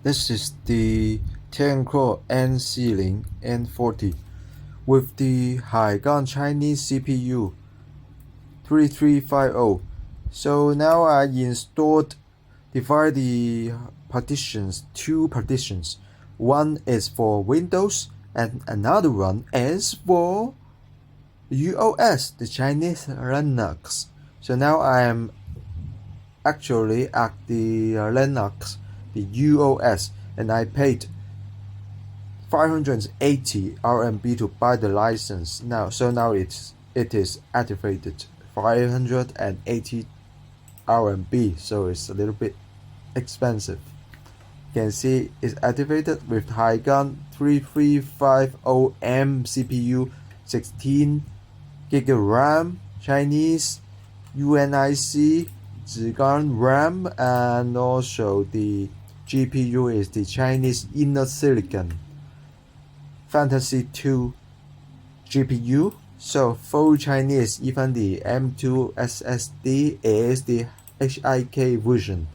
This is the Tencor N40 with the hygon Chinese CPU 3350. So now I divide the partitions, two partitions. One is for Windows and another one is for UOS, the Chinese Linux. So now I am actually at the Linux, the UOS, and I paid 580 RMB to buy the license. So now it is activated 580 RMB, so it's a little bit expensive. You can see it's activated with hygon 3350M CPU, 16 GB RAM, Chinese UNIC hygon RAM, and also the GPU is the Chinese innosilicon Fantasy 2 GPU. So full Chinese, even the M2 SSD is the hygon version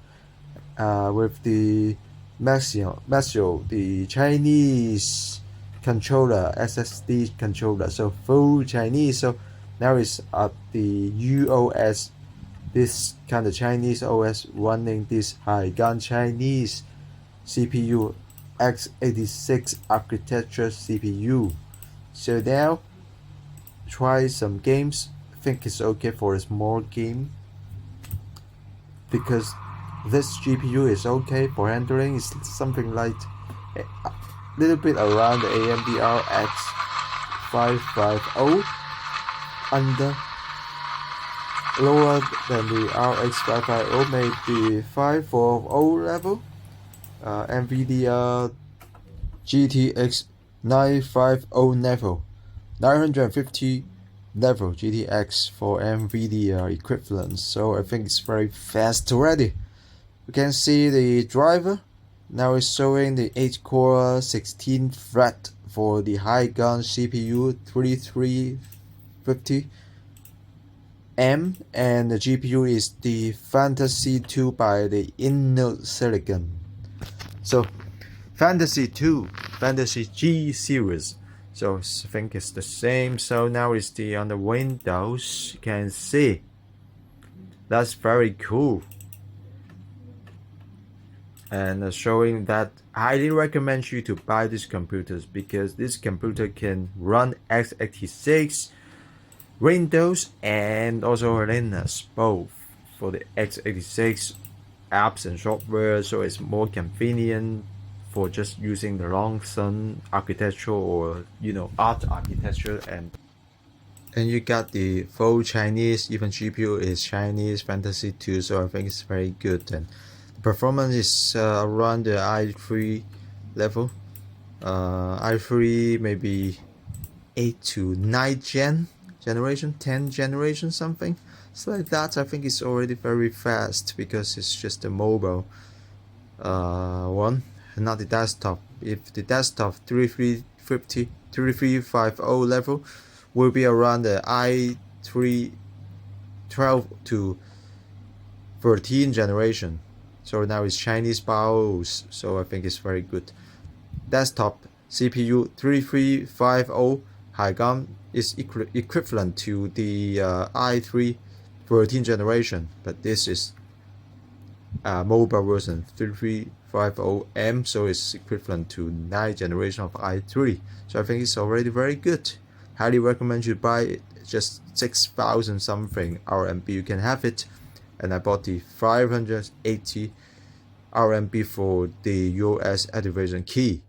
with the Maxio, the Chinese controller, SSD controller. So full Chinese. So now it's at the UOS, this kind of Chinese OS running this hygon Chinese CPU, x86 architecture CPU. So now try some games. I think it's okay for a small game because this GPU is okay for handling. It's something like a little bit around the AMD RX 550, under lower than the RX 550, maybe 540 level. NVIDIA GTX 950 level, 950 level GTX for NVIDIA equivalent. So I think it's very fast already. You can see the driver. Now it's showing the 8-core 16 thread for the hygon CPU 3350M, and the GPU is the Fantasy 2 by the innosilicon. So Fantasy 2, Fantasy G series. So I think it's the same. So now it's on the Windows. You can see. That's very cool. And showing that I highly recommend you to buy these computers because this computer can run x86, Windows, and also Linux, both. For the x86 apps and software, so it's more convenient for just using the long-sun architecture or art architecture, and you got the full Chinese, even GPU is Chinese Fantasy 2, so I think it's very good. And the performance is around the i3 level, i3 maybe 8 to 9 generation, 10 generation, something. So like that. I think it's already very fast because it's just a mobile one, not the desktop. If the desktop 3350 level will be around the i3 12 to 13 generation. So now it's Chinese BIOS, so I think it's very good. Desktop CPU 3350 hygon is equivalent to the i3 13 generation, but this is mobile version 3350M, so it's equivalent to 9 generation of i3. So I think it's already very good. Highly recommend you buy it. Just 6,000 something RMB you can have it, and I bought the 580 RMB for the UOS activation key.